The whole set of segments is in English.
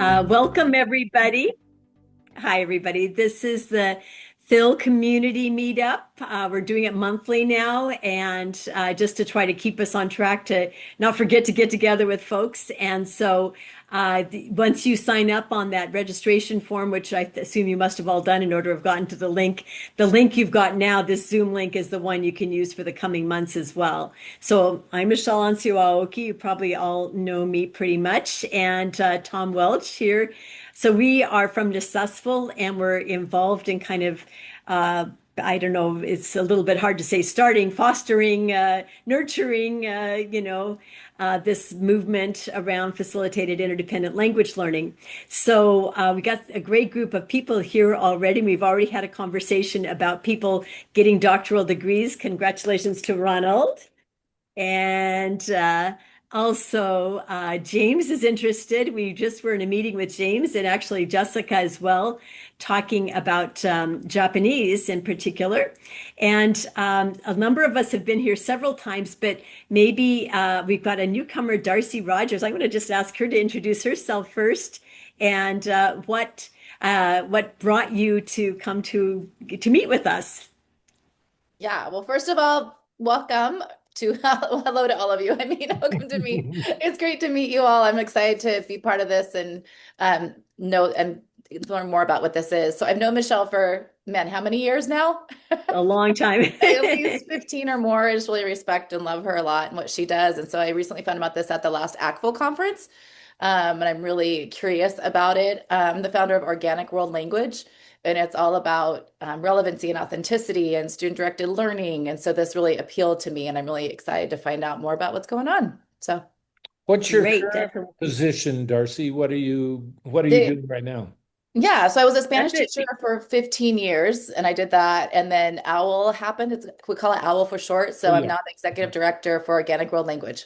Welcome, everybody. Hi, everybody. This is the Phil Community Meetup. We're doing it monthly now, and just to try to keep us on track to not forget to get together with folks. And so, once you sign up on that registration form, which I assume you must have all done in order to have gotten to the link you've got now, this Zoom link is the one you can use for the coming months as well. So, I'm Michelle Aoki. You probably all know me pretty much, and Tom Welch here. So we are from Necessful and we're involved in kind of, I don't know, it's a little bit hard to say, starting, fostering, nurturing, this movement around facilitated interdependent language learning. So we got a great group of people here already. We've already had a conversation about people getting doctoral degrees. Congratulations to Ronald. And also, James is interested. We just were in a meeting with James and actually Jessica as well, talking about Japanese in particular. And a number of us have been here several times, but maybe we've got a newcomer, Darcy Rogers. I'm going to just ask her to introduce herself first and what brought you to come to meet with us. Yeah, well, first of all, welcome to hello to all of you. I mean, welcome to me. It's great to meet you all. I'm excited to be part of this and know and learn more about what this is. So I've known Michelle for, man, how many years now? A long time. At least 15 or more. I just really respect and love her a lot and what she does. And so I recently found about this at the last ACTFL conference. And I'm really curious about it. I'm the founder of Organic World Language, and it's all about relevancy and authenticity and student-directed learning. And so this really appealed to me, and I'm really excited to find out more about what's going on. So What's your Great. current position, Darcy? What are you the, doing right now? yeah, so I was a That's Spanish it. teacher for 15 years, and I did that. And then OWL happened. We call it OWL for short. Oh So I'm yeah. now the executive director for Organic World Language.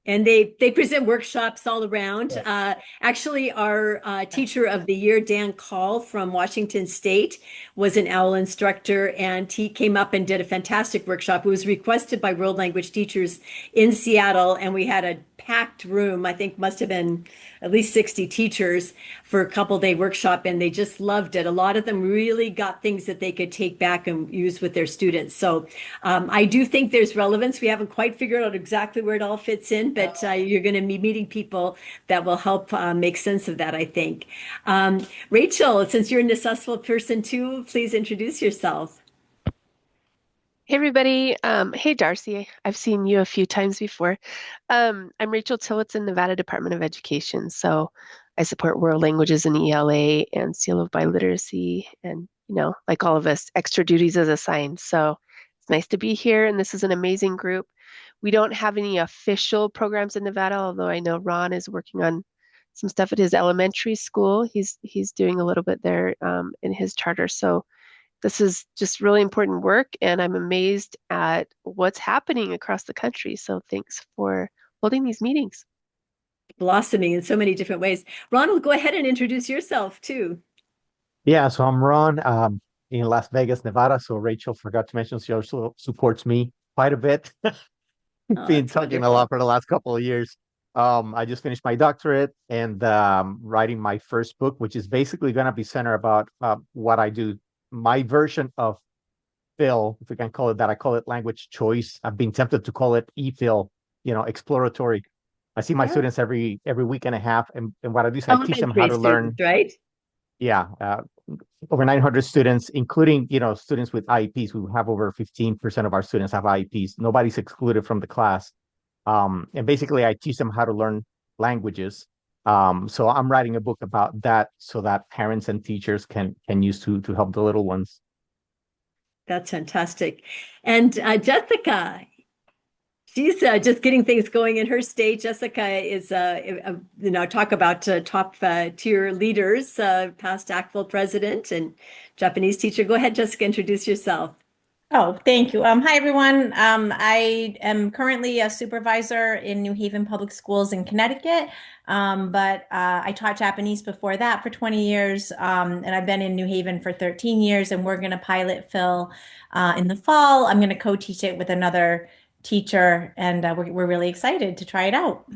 And they present workshops all around. Yeah. Actually, our teacher of the year, Dan Call from Washington State, was an OWL instructor, and he came up and did a fantastic workshop. It was requested by world language teachers in Seattle, and we had a packed room. I think must have been at least 60 teachers for a couple day workshop, and they just loved it. A lot of them really got things that they could take back and use with their students. So I do think there's relevance. We haven't quite figured out exactly where it all fits in, but you're going to be meeting people that will help make sense of that, I think. Rachel, since you're a successful person too, please introduce yourself. Hey everybody. Hey Darcy. I've seen you a few times before. I'm Rachel Tillotson, Nevada Department of Education. So I support world languages and ELA and Seal of Biliteracy and, like all of us, extra duties as assigned. So it's nice to be here, and this is an amazing group. We don't have any official programs in Nevada, although I know Ron is working on some stuff at his elementary school. He's doing a little bit there in his charter. So this is just really important work, and I'm amazed at what's happening across the country. So thanks for holding these meetings. Blossoming in so many different ways. Ronald, go ahead and introduce yourself too. Yeah, so I'm Ron in Las Vegas, Nevada. So Rachel forgot to mention she also supports me quite a bit. Oh, Been that's talking a wonderful. lot for the last couple of years. I just finished my doctorate and writing my first book, which is basically going to be centered about what I do. My version of Phil, if we can call it that, I call it language choice. I've been tempted to call it e-Phil, exploratory. I see my Yeah. students every week and a half, and what I do is I teach them how Elementary to students, learn. right? Yeah, over 900 students, including, students with IEPs. We have over 15% of our students have IEPs. Nobody's excluded from the class. And basically, I teach them how to learn languages. So I'm writing a book about that so that parents and teachers can use to help the little ones. That's fantastic. And Jessica, she's just getting things going in her state. Jessica is, talk about top tier leaders, past ACTFL president and Japanese teacher. Go ahead, Jessica, introduce yourself. Oh, thank you. Hi, everyone. I am currently a supervisor in New Haven Public Schools in Connecticut, but I taught Japanese before that for 20 years, and I've been in New Haven for 13 years, and we're going to pilot Phil in the fall. I'm going to co-teach it with another teacher, and we're really excited to try it out.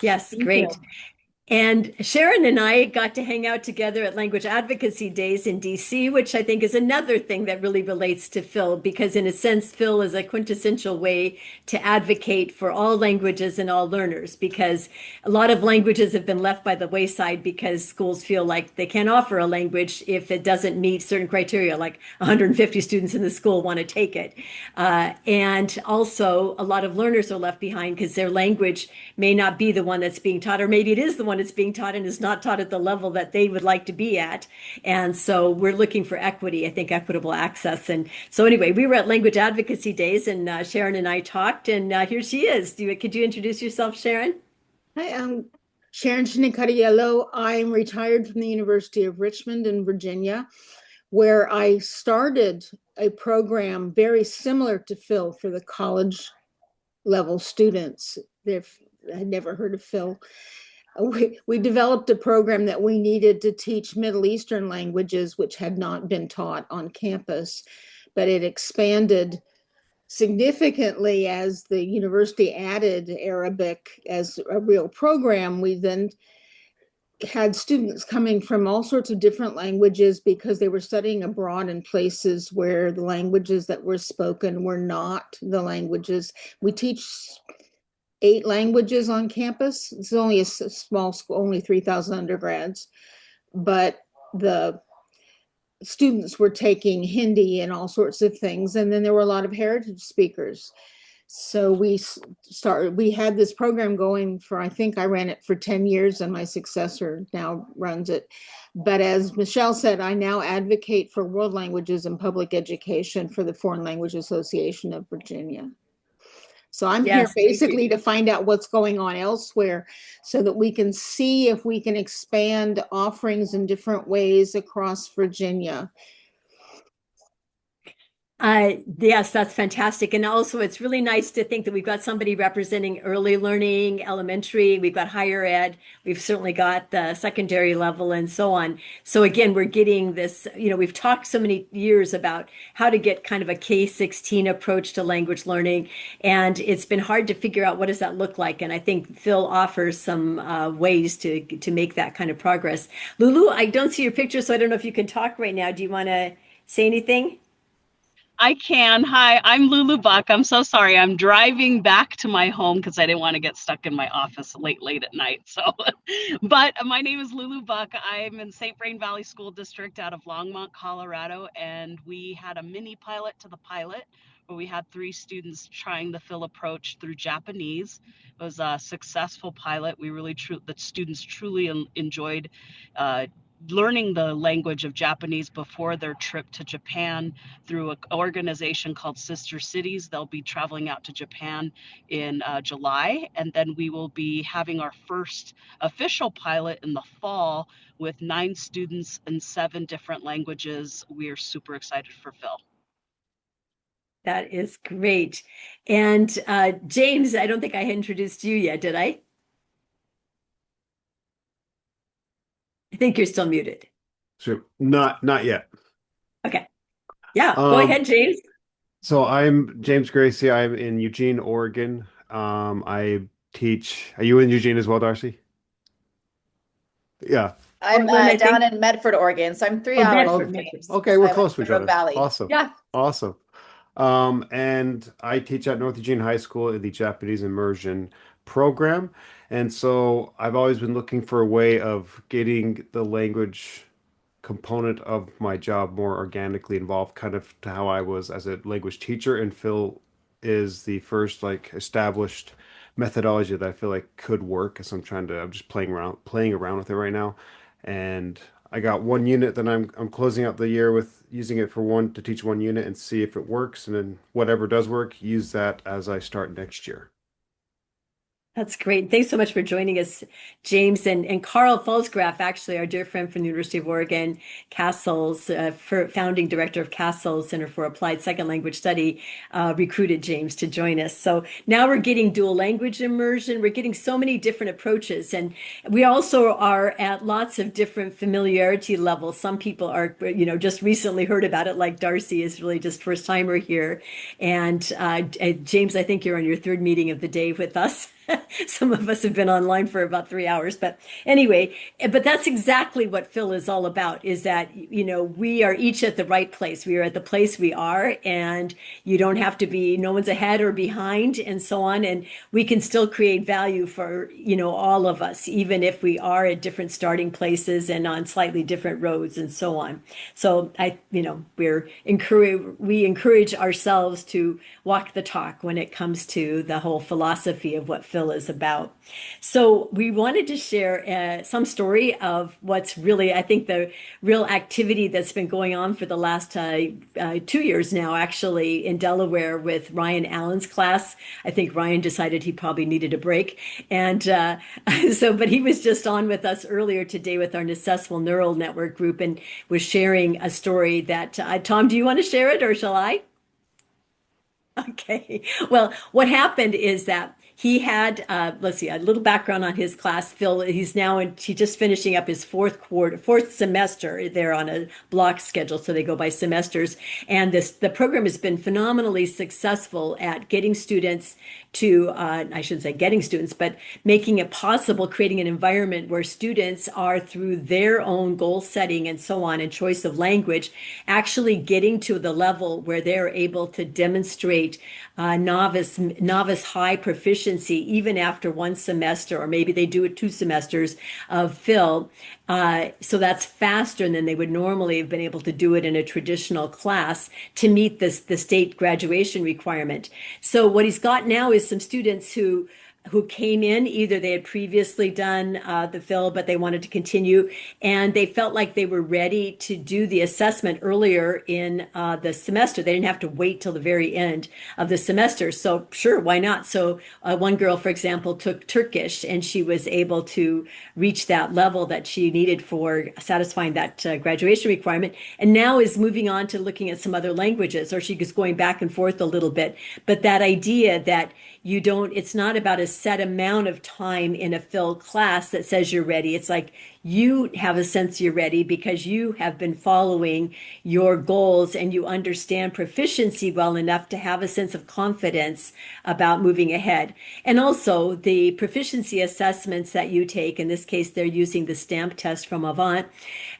Yes, Thank you. great. And Sharon and I got to hang out together at Language Advocacy Days in DC, which I think is another thing that really relates to Phil, because in a sense, Phil is a quintessential way to advocate for all languages and all learners, because a lot of languages have been left by the wayside because schools feel like they can't offer a language if it doesn't meet certain criteria, like 150 students in the school want to take it. And also, a lot of learners are left behind because their language may not be the one that's being taught, or maybe it is the one that's being taught and is not taught at the level that they would like to be at. And so we're looking for equity, I think equitable access. And so anyway, we were at Language Advocacy Days and Sharon and I talked, and here she is. Could you introduce yourself, Sharon? Hi, I'm Sharon Shinikariello. I'm retired from the University of Richmond in Virginia, where I started a program very similar to Phil for the college level students. If I had never heard of Phil. We developed a program that we needed to teach Middle Eastern languages, which had not been taught on campus, but it expanded significantly as the university added Arabic as a real program. We then had students coming from all sorts of different languages because they were studying abroad in places where the languages that were spoken were not the languages. We teach 8 languages on campus. It's only a small school, only 3,000 undergrads, but the students were taking Hindi and all sorts of things. And then there were a lot of heritage speakers. So we had this program going for, I think I ran it for 10 years and my successor now runs it. But as Michelle said, I now advocate for world languages and public education for the Foreign Language Association of Virginia. So I'm here basically to find out what's going on elsewhere so that we can see if we can expand offerings in different ways across Virginia. Yes, that's fantastic. And also, it's really nice to think that we've got somebody representing early learning, elementary, we've got higher ed, we've certainly got the secondary level and so on. So again, we're getting this, we've talked so many years about how to get kind of a K-16 approach to language learning, and it's been hard to figure out what does that look like. And I think Phil offers some ways to make that kind of progress. Lulu, I don't see your picture, so I don't know if you can talk right now. Do you want to say anything? I can. Hi, I'm Lulu Buck. I'm so sorry. I'm driving back to my home because I didn't want to get stuck in my office late at night. So, but my name is Lulu Buck. I'm in St. Vrain Valley School District out of Longmont, Colorado, and we had a mini pilot to the pilot where we had 3 students trying the Phil approach through Japanese. It was a successful pilot. We really, the students truly enjoyed learning the language of Japanese before their trip to Japan through an organization called Sister Cities. They'll be traveling out to Japan in July, and then we will be having our first official pilot in the fall with 9 students in 7 different languages. We are super excited for Phil. That is great. And James, I don't think I introduced you yet, did I? I think you're still muted. Sure. Not yet. Okay. Yeah, go ahead, James. So I'm James Gracie. I'm in Eugene, Oregon. I teach. Are you in Eugene as well, Darcy? Yeah. I'm down in Medford, Oregon, so I'm 3 hours from James. Okay, we're close to each other. Valley. Awesome. Yeah. Awesome. And I teach at North Eugene High School in the Japanese immersion program. And so I've always been looking for a way of getting the language component of my job more organically involved, kind of to how I was as a language teacher. And Phil is the first like established methodology that I feel like could work. So I'm just playing around with it right now. And I got 1 unit that I'm closing out the year with using it to teach 1 unit and see if it works. And then whatever does work, use that as I start next year. That's great. Thanks so much for joining us, James. And Carl Falsgraf, actually, our dear friend from the University of Oregon, Castle's founding director of Castle's Center for Applied Second Language Study, recruited James to join us. So now we're getting dual language immersion. We're getting so many different approaches. And we also are at lots of different familiarity levels. Some people are, just recently heard about it, like Darcy is really just first timer here. And James, I think you're on your 3rd meeting of the day with us. Some of us have been online for about 3 hours, but anyway, but that's exactly what Phil is all about, is that, we are each at the right place. We are at the place we are, and you don't have to be, no one's ahead or behind and so on. And we can still create value for, all of us, even if we are at different starting places and on slightly different roads and so on. So we encourage ourselves to walk the talk when it comes to the whole philosophy of what Phil is about. So we wanted to share some story of what's really, I think, the real activity that's been going on for the last 2 years now, actually, in Delaware with Ryan Allen's class. I think Ryan decided he probably needed a break. And but he was just on with us earlier today with our Successful Neural Network group and was sharing a story that, Tom, do you want to share it or shall I? Okay. Well, what happened is that he had, let's see, a little background on his class. Phil, he's just finishing up his fourth semester. They're on a block schedule, so they go by semesters. And the program has been phenomenally successful at getting students to, I shouldn't say getting students, but making it possible, creating an environment where students are, through their own goal setting and so on, and choice of language, actually getting to the level where they're able to demonstrate novice high proficiency even after one semester, or maybe they do it 2 semesters of Phil. So that's faster than they would normally have been able to do it in a traditional class to meet the state graduation requirement. So what he's got now is some students who came in, either they had previously done the Phil, but they wanted to continue, and they felt like they were ready to do the assessment earlier in the semester. They didn't have to wait till the very end of the semester. So sure, why not? So one girl, for example, took Turkish, and she was able to reach that level that she needed for satisfying that graduation requirement, and now is moving on to looking at some other languages, or she was going back and forth a little bit. But that idea that it's not about a set amount of time in a Phil class that says you're ready. It's like you have a sense you're ready because you have been following your goals and you understand proficiency well enough to have a sense of confidence about moving ahead. And also the proficiency assessments that you take, in this case, they're using the stamp test from Avant,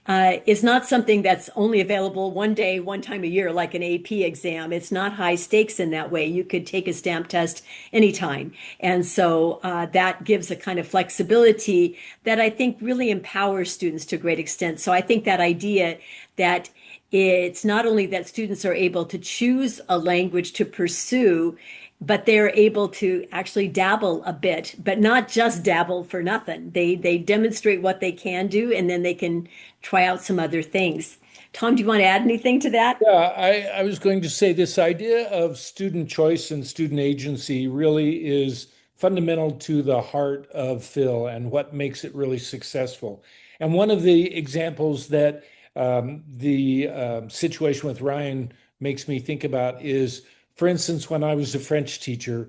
is not something that's only available one day, one time a year, like an AP exam. It's not high stakes in that way. You could take a stamp test anytime. And so that gives a kind of flexibility that I think really empowers students to a great extent. So I think that idea that it's not only that students are able to choose a language to pursue, but they're able to actually dabble a bit, but not just dabble for nothing. They demonstrate what they can do, and then they can try out some other things. Tom, do you want to add anything to that? Yeah, I was going to say this idea of student choice and student agency really is fundamental to the heart of Phil and what makes it really successful. And one of the examples that the situation with Ryan makes me think about is, for instance, when I was a French teacher,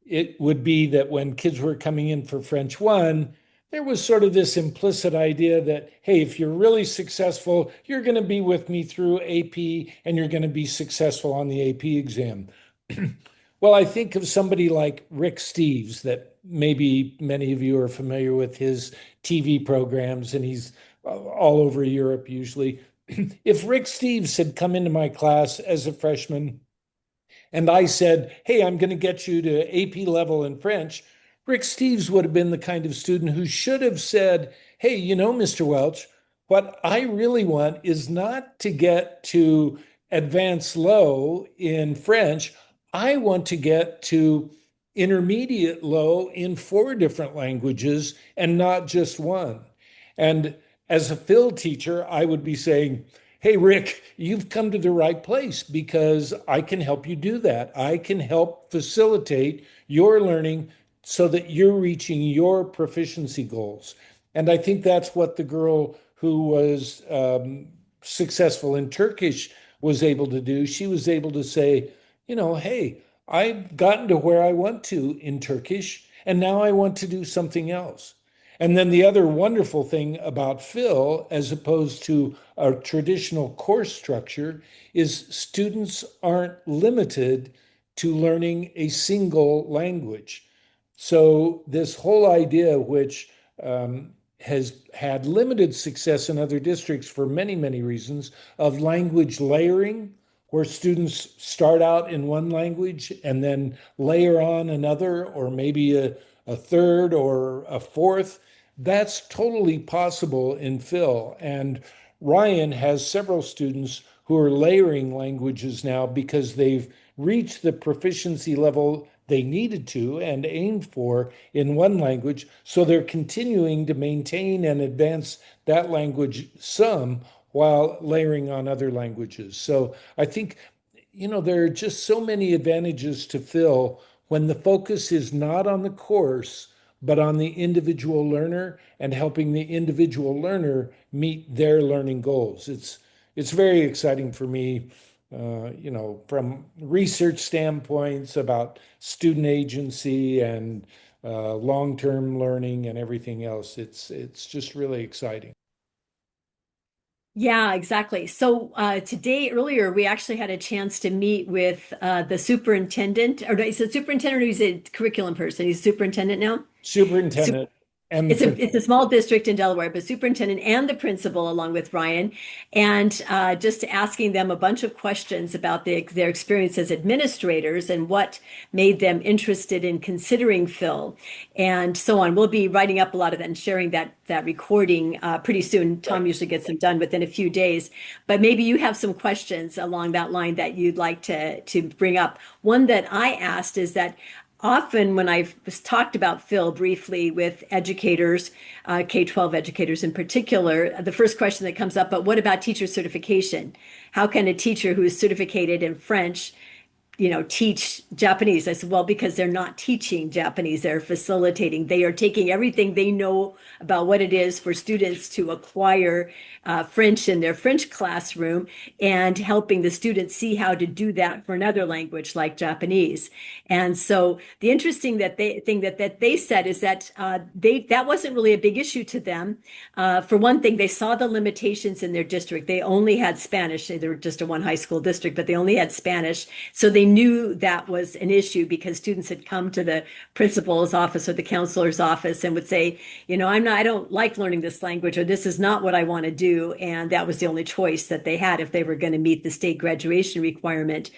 it would be that when kids were coming in for French 1, there was sort of this implicit idea that, hey, if you're really successful, you're going to be with me through AP and you're going to be successful on the AP exam. Well, I think of somebody like Rick Steves, that maybe many of you are familiar with his TV programs, and he's all over Europe usually. If Rick Steves had come into my class as a freshman and I said, hey, I'm going to get you to AP level in French, Rick Steves would have been the kind of student who should have said, hey, Mr. Welch, what I really want is not to get to advanced low in French. I want to get to intermediate low in 4 different languages and not just one. And as a Phil teacher, I would be saying, hey, Rick, you've come to the right place because I can help you do that. I can help facilitate your learning so that you're reaching your proficiency goals. And I think that's what the girl who was successful in Turkish was able to do. She was able to say, hey, I've gotten to where I want to in Turkish, and now I want to do something else. And then the other wonderful thing about Phil, as opposed to a traditional course structure, is students aren't limited to learning a single language. So this whole idea, which has had limited success in other districts for many, many reasons, of language layering, where students start out in one language and then layer on another, or maybe a third or a fourth. That's totally possible in Phil. And Ryan has several students who are layering languages now because they've reached the proficiency level they needed to and aimed for in one language. So they're continuing to maintain and advance that language some while layering on other languages. So I think, there are just so many advantages to Phil when the focus is not on the course, but on the individual learner and helping the individual learner meet their learning goals. It's very exciting for me, from research standpoints about student agency and long-term learning and everything else. It's just really exciting. Yeah, exactly. So today, earlier, we actually had a chance to meet with the superintendent, or is it superintendent or is it curriculum person? He's superintendent now? Superintendent and the It's a principal. small district in Delaware, but superintendent and the principal, along with Ryan, and just asking them a bunch of questions about their experience as administrators and what made them interested in considering Phil, and so on. We'll be writing up a lot of that and sharing that recording pretty soon. Tom usually gets them done within a few days, but maybe you have some questions along that line that you'd like to bring up. One that I asked is that often when I've talked about Phil briefly with educators, K-12 educators in particular, the first question that comes up, but what about teacher certification? How can a teacher who is certificated in French teach Japanese? I said, well, because they're not teaching Japanese, they're facilitating. They are taking everything they know about what it is for students to acquire French in their French classroom and helping the students see how to do that for another language like Japanese. And so the interesting thing that they said is that that wasn't really a big issue to them. For one thing, they saw the limitations in their district. They only had Spanish. They were just a one high school district, but they only had Spanish. So they knew that was an issue because students had come to the principal's office or the counselor's office and would say, I don't like learning this language, or this is not what I want to do. And that was the only choice that they had if they were going to meet the state graduation requirement.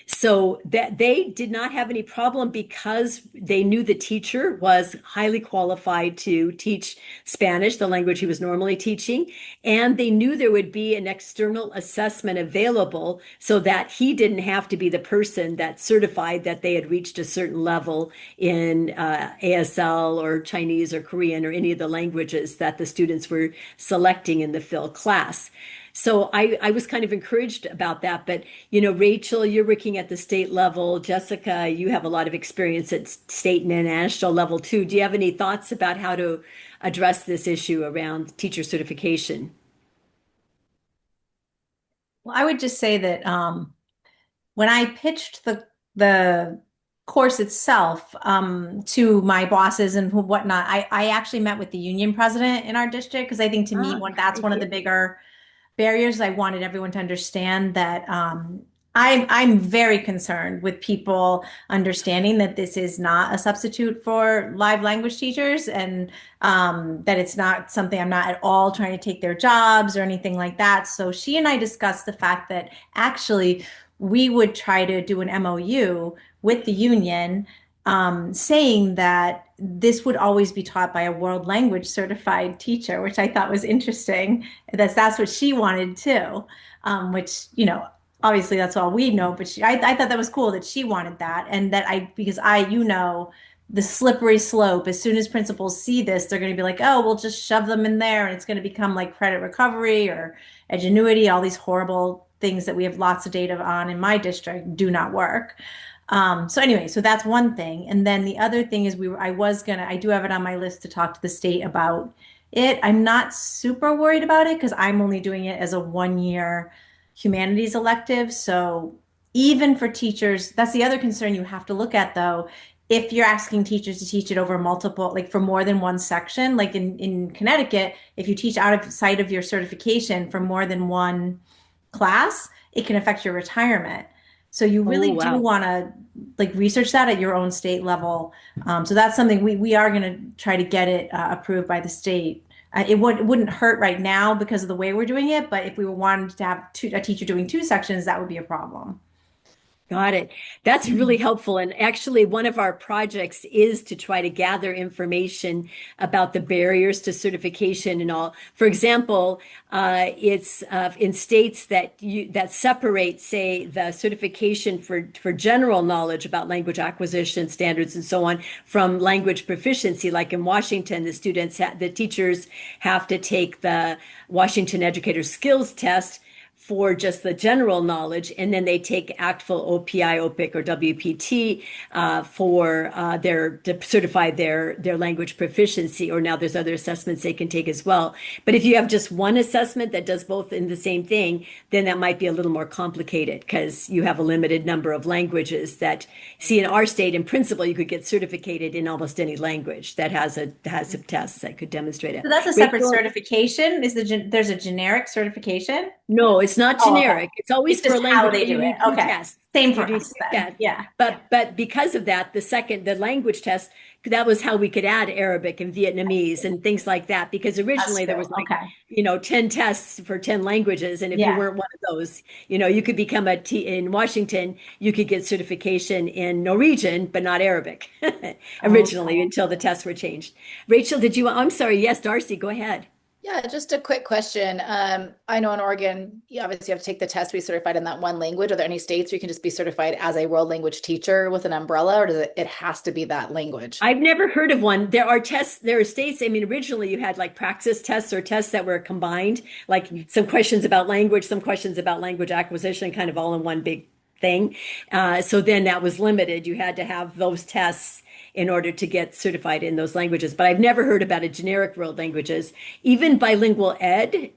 So that they did not have any problem because they knew the teacher was highly qualified to teach Spanish, the language he was normally teaching, and they knew there would be an external assessment available so that he didn't have to be the person that certified that they had reached a certain level in ASL or Chinese or Korean or any of the languages that the students were selecting in the Phil class. So I was kind of encouraged about that. But, Rachel, you're working at the state level. Jessica, you have a lot of experience at state and national level too. Do you have any thoughts about how to address this issue around teacher certification? Well, I would just say that when I pitched the course itself to my bosses and whatnot, I actually met with the union president in our district because I think to me that's one of the bigger barriers. I wanted everyone to understand that I'm very concerned with people understanding that this is not a substitute for live language teachers and that it's not something. I'm not at all trying to take their jobs or anything like that. So she and I discussed the fact that actually we would try to do an MOU with the union saying that this would always be taught by a world language certified teacher, which I thought was interesting. That's what she wanted too, which, obviously that's all we know, but I thought that was cool that she wanted that. And that because the slippery slope, as soon as principals see this, they're going to be like, oh, we'll just shove them in there. And it's going to become like credit recovery or Edgenuity, all these horrible things that we have lots of data on in my district do not work. So anyway, so that's one thing. And then the other thing is I do have it on my list to talk to the state about it. I'm not super worried about it because I'm only doing it as a 1 year humanities elective. So even for teachers, that's the other concern you have to look at though. If you're asking teachers to teach it over multiple, like for more than one section, like in Connecticut, if you teach out of sight of your certification for more than one class, it can affect your retirement. So you Oh, really do wow. want to like research that at your own state level. So that's something we are going to try to get it approved by the state. It wouldn't hurt right now because of the way we're doing it, but if we wanted to have a teacher doing two sections, that would be a problem. Got it. That's really helpful. And actually, one of our projects is to try to gather information about the barriers to certification and all. For example, it's in states that separate, say, the certification for general knowledge about language acquisition standards and so on from language proficiency. Like in Washington, the teachers have to take the Washington Educator Skills Test for just the general knowledge, and then they take ACTFL, OPI, OPIC, or WPT to certify their language proficiency. Or now there's other assessments they can take as well. But if you have just one assessment that does both in the same thing, then that might be a little more complicated because you have a limited number of languages that, see, in our state, in principle, you could get certificated in almost any language that has a test that could demonstrate it. So that's a separate Rachel? certification. There's a generic certification? No, it's not Oh, okay. generic. It's always It's for a just how language they where you do need it. two Okay. tests. Same for You do us two then. tests. Yeah. But because of that, the language test, that was how we could add Arabic and Vietnamese and things like that. Because originally there was like, okay. 10 tests for 10 languages. And if you Yeah. weren't one of those, you could become in Washington, you could get certification in Norwegian, but not Arabic originally until the tests were changed. Rachel, I'm sorry. Yes, Darcy, go ahead. Yeah, just a quick question. I know in Oregon, you obviously have to take the test to be certified in that one language. Are there any states where you can just be certified as a world language teacher with an umbrella, or does it has to be that language? I've never heard of one. There are tests, there are states. I mean, originally you had like praxis tests or tests that were combined, like some questions about language, some questions about language acquisition, kind of all in one big thing. So then that was limited. You had to have those tests in order to get certified in those languages. But I've never heard about a generic world languages. Even bilingual ed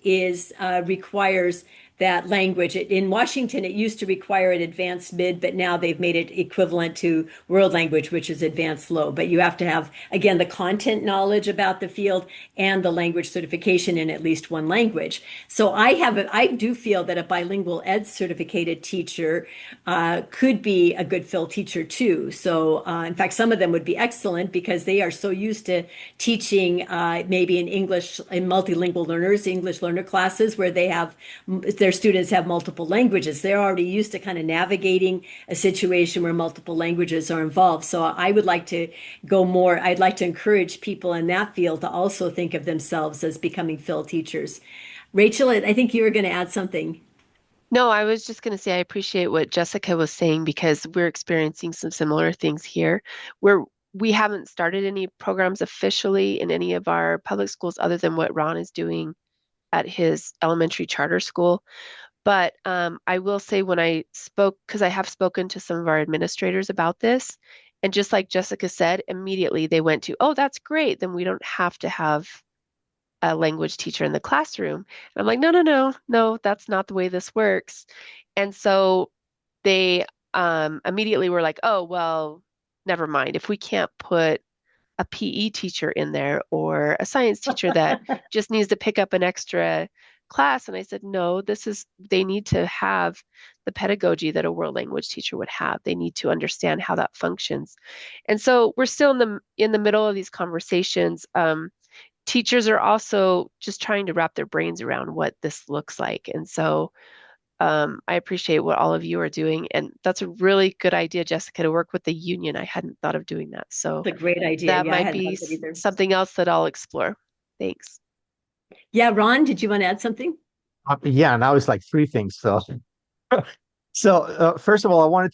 requires that language. In Washington, it used to require an advanced mid, but now they've made it equivalent to world language, which is advanced low. But you have to have, again, the content knowledge about the field and the language certification in at least one language. So I do feel that a bilingual ed certificated teacher could be a good fill teacher too. So in fact, some of them would be excellent because they are so used to teaching maybe in multilingual learners, English learner classes where their students have multiple languages. They're already used to kind of navigating a situation where multiple languages are involved. So I'd like to encourage people in that field to also think of themselves as becoming fill teachers. Rachel, I think you were going to add something. No, I was just going to say I appreciate what Jessica was saying because we're experiencing some similar things here where we haven't started any programs officially in any of our public schools other than what Ron is doing at his elementary charter school. But I will say when I spoke, because I have spoken to some of our administrators about this, and just like Jessica said, immediately they went to, oh, that's great. Then we don't have to have a language teacher in the classroom. And I'm like, no, that's not the way this works. And so they immediately were like, oh, well, never mind. If we can't put a PE teacher in there or a science teacher that just needs to pick up an extra class. And I said, no, they need to have the pedagogy that a world language teacher would have. They need to understand how that functions. And so we're still in the middle of these conversations. Teachers are also just trying to wrap their brains around what this looks like. And so I appreciate what all of you are doing. And that's a really good idea, Jessica, to work with the union. I hadn't thought of doing that. So It's a great idea. that Yeah, I might hadn't be thought of that either. something else that I'll explore. Thanks. Yeah, Ron, did you want to add something? Yeah, now it's like three things. So first of all, I wanted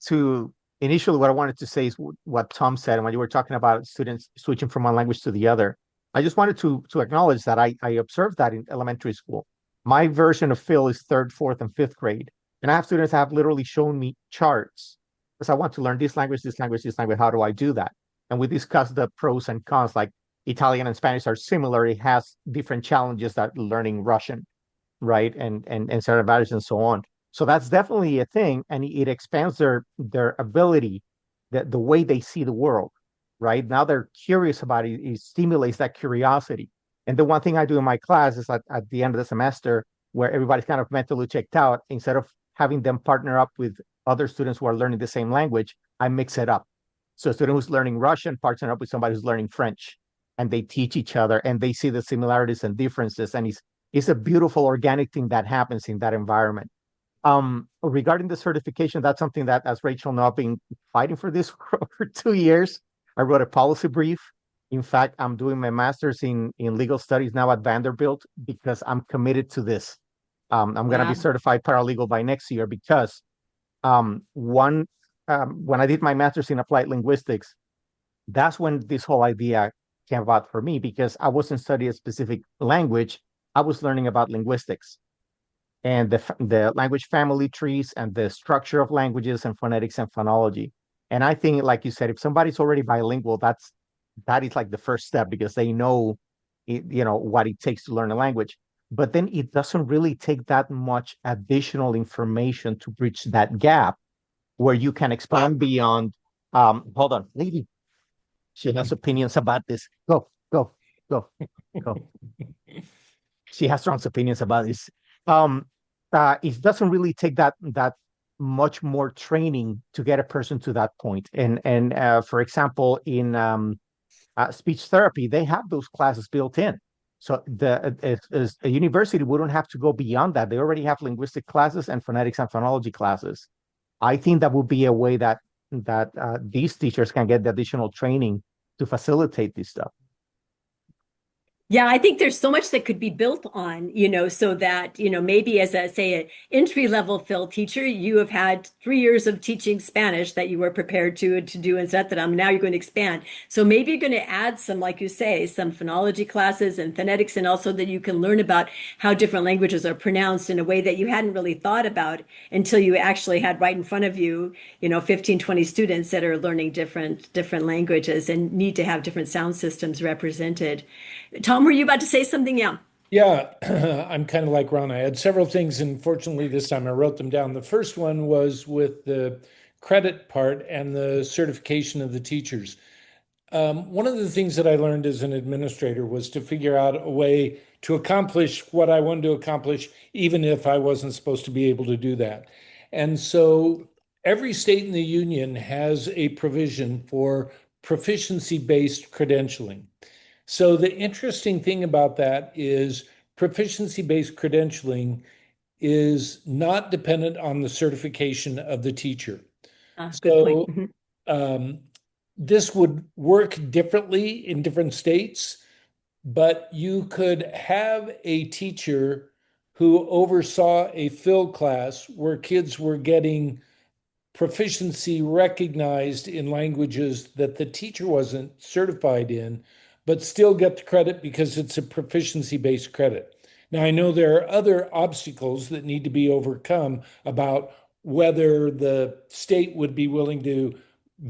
to initially what I wanted to say is what Tom said, and when you were talking about students switching from one language to the other, I just wanted to acknowledge that I observed that in elementary school. My version of Phil is third, fourth, and fifth grade, and I have students that have literally shown me charts because I want to learn this language, this language, this language. How do I do that? And we discussed the pros and cons. Like Italian and Spanish are similar. It has different challenges that learning Russian, right? And certain values and so on. So that's definitely a thing, and it expands their ability, the way they see the world, right? Now they're curious about it. It stimulates that curiosity. And the one thing I do in my class is at the end of the semester, where everybody's kind of mentally checked out, instead of having them partner up with other students who are learning the same language, I mix it up. So a student who's learning Russian partner up with somebody who's learning French, and they teach each other and they see the similarities and differences. And it's a beautiful organic thing that happens in that environment. Regarding the certification, that's something that, as Rachel know, I've been fighting for this for 2 years. I wrote a policy brief. In fact, I'm doing my master's in legal studies now at Vanderbilt because I'm committed to this. I'm going to be Wow. certified paralegal by next year because one, when I did my master's in applied linguistics, that's when this whole idea came about for me because I wasn't studying a specific language. I was learning about linguistics and the language family trees and the structure of languages and phonetics and phonology. And I think, like you said, if somebody's already bilingual, that is like the first step because they know, what it takes to learn a language. But then it doesn't really take that much additional information to bridge that gap where you can expand beyond. Hold on, lady. She has opinions about this. Go, go, go, go. She has strong opinions about this. Um, it doesn't really take that much more training to get a person to that point. And for example, in speech therapy, they have those classes built in. So as a university wouldn't have to go beyond that. They already have linguistic classes and phonetics and phonology classes. I think that would be a way that these teachers can get the additional training to facilitate this stuff. Yeah, I think there's so much that could be built on, so that, maybe as say, an entry-level Phil teacher, you have had 3 years of teaching Spanish that you were prepared to do, and set that now you're going to expand. So maybe you're going to add some, like you say, some phonology classes and phonetics, and also that you can learn about how different languages are pronounced in a way that you hadn't really thought about until you actually had right in front of you, 15, 20 students that are learning different languages and need to have different sound systems represented. Tom, were you about to say something? Yeah. Yeah, I'm kind of like Ron. I had several things, and fortunately, this time I wrote them down. The first one was with the credit part and the certification of the teachers. One of the things that I learned as an administrator was to figure out a way to accomplish what I wanted to accomplish, even if I wasn't supposed to be able to do that. And so every state in the union has a provision for proficiency-based credentialing. So the interesting thing about that is proficiency-based credentialing is not dependent on the certification of the teacher. Good point. So this would work differently in different states, but you could have a teacher who oversaw a field class where kids were getting proficiency recognized in languages that the teacher wasn't certified in, but still get the credit because it's a proficiency-based credit. Now, I know there are other obstacles that need to be overcome about whether the state would be willing to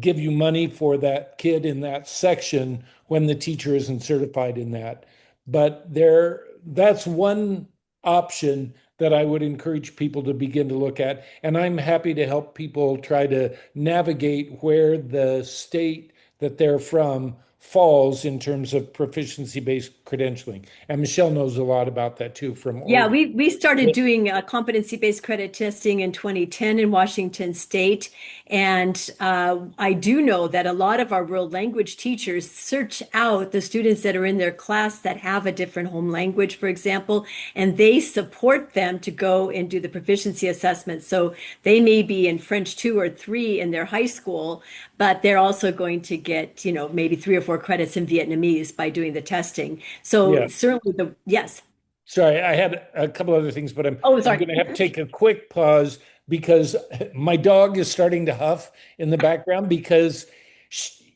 give you money for that kid in that section when the teacher isn't certified in that. But that's one option that I would encourage people to begin to look at. And I'm happy to help people try to navigate where the state that they're from falls in terms of proficiency-based credentialing. And Michelle knows a lot about that too from Yeah, Oregon. we started doing competency-based credit testing in 2010 in Washington State. And I do know that a lot of our world language teachers search out the students that are in their class that have a different home language, for example, and they support them to go and do the proficiency assessment. So they may be in French 2 or 3 in their high school, but they're also going to get, maybe 3 or 4 credits in Vietnamese by doing the testing. So Yeah. certainly yes. Sorry, I had a couple other things, but Oh, I'm sorry. going to have to take a quick pause because my dog is starting to huff in the background because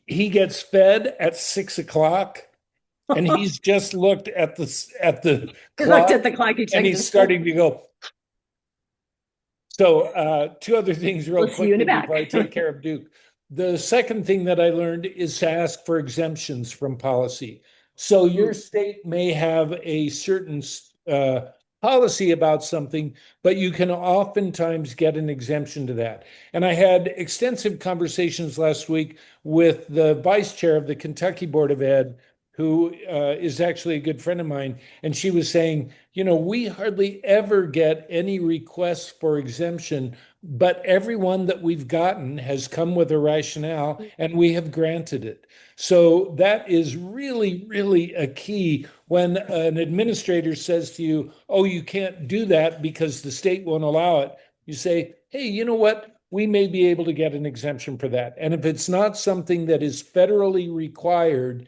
he gets fed at 6 o'clock and he's just looked at the He looked clock at the clock, he and checked he's his starting to go. So two other things real We'll see you in the quickly back. before I take care of Duke. The second thing that I learned is to ask for exemptions from policy. So your state may have a certain policy about something, but you can oftentimes get an exemption to that. And I had extensive conversations last week with the vice chair of the Kentucky Board of Ed, who is actually a good friend of mine. And she was saying, we hardly ever get any requests for exemption but everyone that we've gotten has come with a rationale and we have granted it. So that is really, really a key when an administrator says to you, oh, you can't do that because the state won't allow it. You say, hey, you know what? We may be able to get an exemption for that. And if it's not something that is federally required,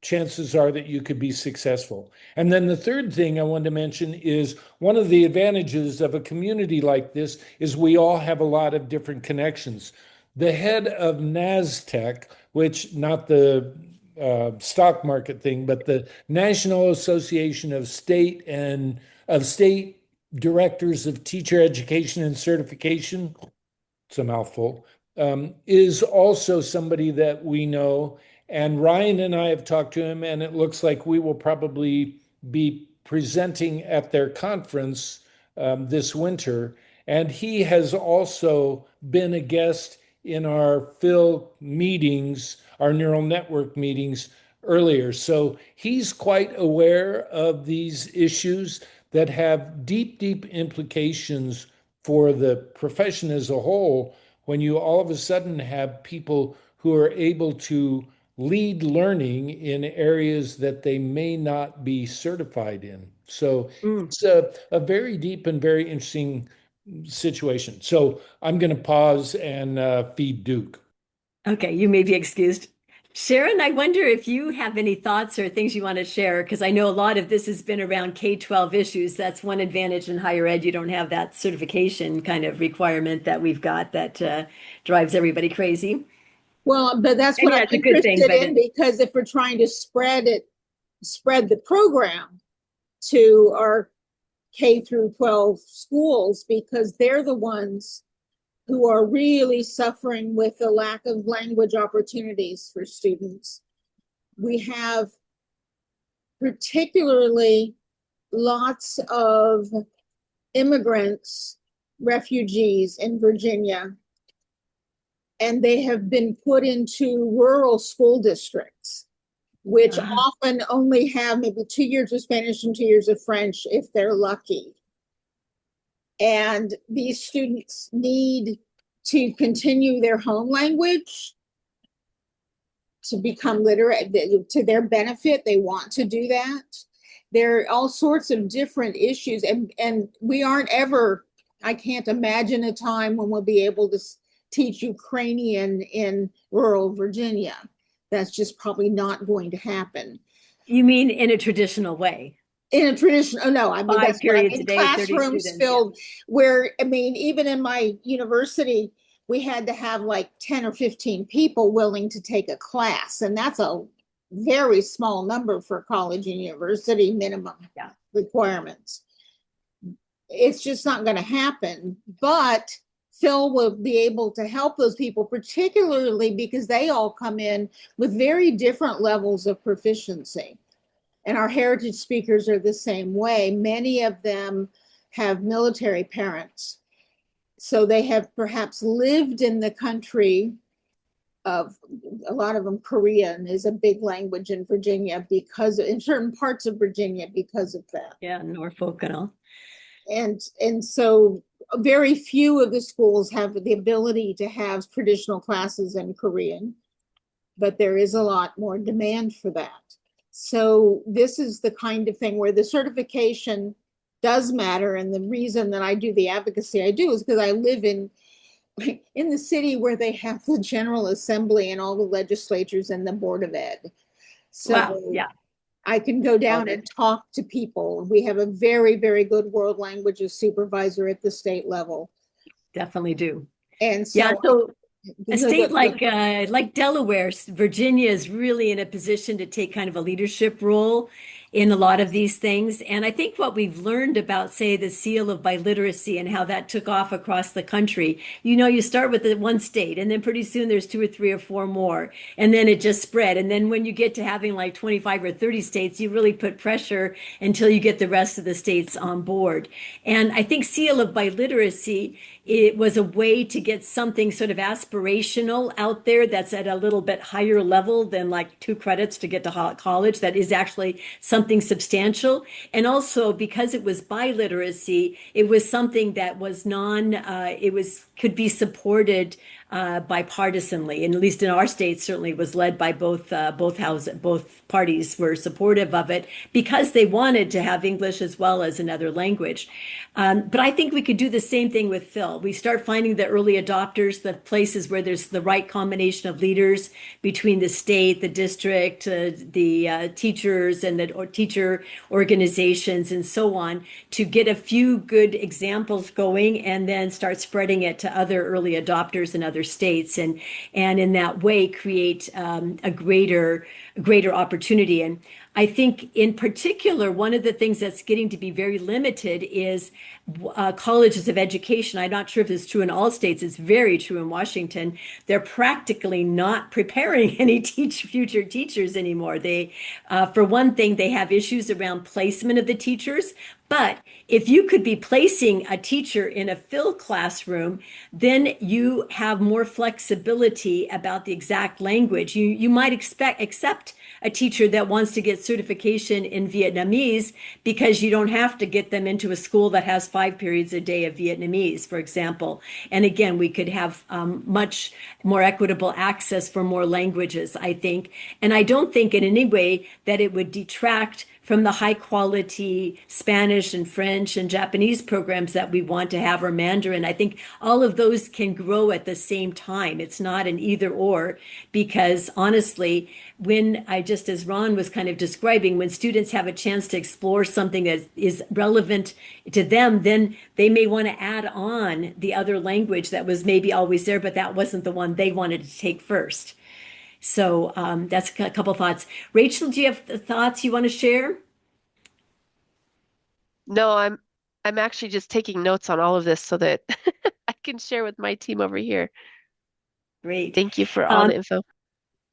chances are that you could be successful. And then the third thing I want to mention is one of the advantages of a community like this is we all have a lot of different connections. The head of NASTEC, which not the stock market thing, but the National Association of State Directors of Teacher Education and Certification, it's a mouthful, is also somebody that we know. And Ryan and I have talked to him, and it looks like we will probably be presenting at their conference this winter. And he has also been a guest in our Phil meetings, our neural network meetings earlier. So he's quite aware of these issues that have deep, deep implications for the profession as a whole when you all of a sudden have people who are able to lead learning in areas that they may not be certified in. So Mm. it's a very deep and very interesting situation. So I'm going to pause and feed Duke. Okay, you may be excused. Sharon, I wonder if you have any thoughts or things you want to share, because I know a lot of this has been around K-12 issues. That's one advantage in higher ed. You don't have that certification kind of requirement that we've got that drives everybody crazy. Well, but that's And what yeah, I'm it's a good thing, interested but in, because if we're trying to spread the program to our K through 12 schools, because they're the ones who are really suffering with the lack of language opportunities for students. We have particularly lots of immigrants, refugees in Virginia, and they have been put into rural school districts, which often only have maybe 2 years of Spanish and 2 years of French if they're lucky. And these students need to continue their home language to become literate to their benefit. They want to do that. There are all sorts of different issues, and we aren't ever, I can't imagine a time when we'll be able to teach Ukrainian in rural Virginia. That's just probably not going to happen. you mean in a traditional way? In a traditional, oh no, I mean, 5 that's what I periods a mean, day, 30 classrooms students. filled where, I mean, even in my university, we had to have like 10 or 15 people willing to take a class. And that's a very small number for college and university minimum requirements. It's just not going to happen. But Phil will be able to help those people, particularly because they all come in with very different levels of proficiency. And our heritage speakers are the same way. Many of them have military parents. So they have perhaps lived in the country of, a lot of them, Korean is a big language in Virginia because in certain parts of Virginia because of that. Yeah, Norfolk and all. And so very few of the schools have the ability to have traditional classes in Korean, but there is a lot more demand for that. So this is the kind of thing where the certification does matter. And the reason that I do the advocacy I do is because I live in the city where they have the General Assembly and all the legislatures and the Board of Ed. So wow, yeah. I can go down and talk to people. We have a very, very good world languages supervisor at the state level. Definitely do. And so, yeah, so a state like Delaware, Virginia is really in a position to take kind of a leadership role in a lot of these things. And I think what we've learned about, say, the seal of biliteracy and how that took off across the country, you start with the one state, and then pretty soon there's 2 or 3 or 4 more, and then it just spread. And then when you get to having like 25 or 30 states, you really put pressure until you get the rest of the states on board. And I think seal of biliteracy it was a way to get something sort of aspirational out there that's at a little bit higher level than like 2 credits to get to college. That is actually something substantial. And also because it was biliteracy, it was something that was could be supported bipartisanly, and at least in our state, certainly was led by both parties were supportive of it because they wanted to have English as well as another language. But I think we could do the same thing with Phil. We start finding the early adopters, the places where there's the right combination of leaders between the state, the district, the teachers, and the teacher organizations, and so on, to get a few good examples going, and then start spreading it to other early adopters in other states, and in that way create a greater opportunity. And I think in particular, one of the things that's getting to be very limited is colleges of education. I'm not sure if it's true in all states. It's very true in Washington. They're practically not preparing any future teachers anymore. For one thing, they have issues around placement of the teachers. But if you could be placing a teacher in a Phil classroom, then you have more flexibility about the exact language. You might accept a teacher that wants to get certification in Vietnamese because you don't have to get them into a school that has 5 periods a day of Vietnamese, for example. And again, we could have much more equitable access for more languages, I think. And I don't think in any way that it would detract from the high quality Spanish and French and Japanese programs that we want to have, or Mandarin. I think all of those can grow at the same time. It's not an either or, because honestly, just as Ron was kind of describing, when students have a chance to explore something that is relevant to them, then they may want to add on the other language that was maybe always there, but that wasn't the one they wanted to take first. So that's a couple thoughts. Rachel, do you have thoughts you want to share? No, I'm actually just taking notes on all of this so that I can share with my team over here. Great. Thank you for all the info.